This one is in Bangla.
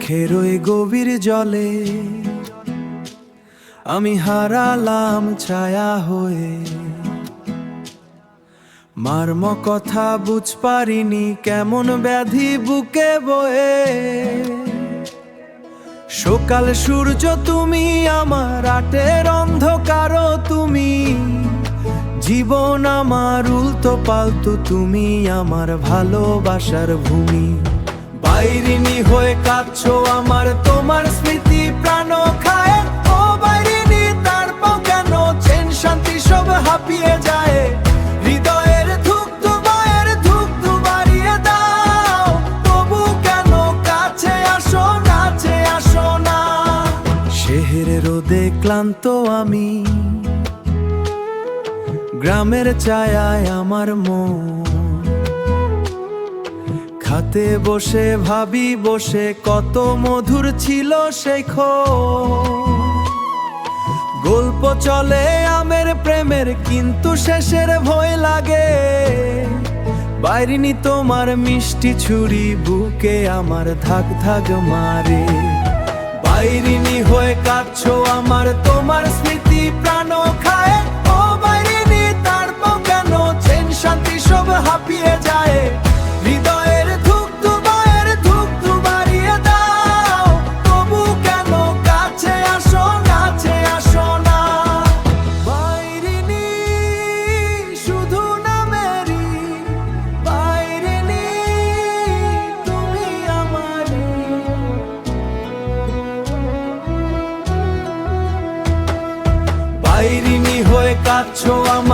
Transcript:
খেরোয় গভীর জলে আমি হারালাম ছায়া হয়ে। মার্ম কথা বুঝ পারিনি কেমন ব্যাধি বুকে বয়ে। সকাল সূর্য তুমি আমার, রাতের অন্ধকার তুমি। জীবন আমার উল্টো পাল্টো, তুমি আমার ভালোবাসার ভূমি। বাইরিনী হয়ে কাঁদছো আমার, তোমার স্মৃতি প্রাণ খায়। ও বাইরিনী তারপর কেন চেন শান্তি সব হাঁপিয়ে যায়। হৃদয়ের ধুক ধু বাড়িয়ে দাও, তবু কেন কাছে আসো না। শহরে রোদে ক্লান্ত আমি, গ্রামের ছায়ায় আমার মন। খাতে বসে ভাবি বসে কত মধুর ছিল সেই ক্ষণ। গল্প চলে আমের প্রেমের, কিন্তু শেষের ভয় লাগে। বাইরিনী তোমার মিষ্টি ছুরি বুকে আমার ধাক ধাক মারে। বাইরিনী হয়ে কাঁদছো আমার, তোমার স্মৃতি প্রাণ খায়। ও বাইরিনী তারপর কেন চেন শান্তি সব হাঁপিয়ে যায়। হৃদয়ের ধুক ধু বাড়িয়ে দাও, তবু কেন কাছে আসো না। বাইরিনী শুধু নামেরই, বাইরিনী তুমি আমারই। বাইরিনী হয়ে কাঁদছো আমার।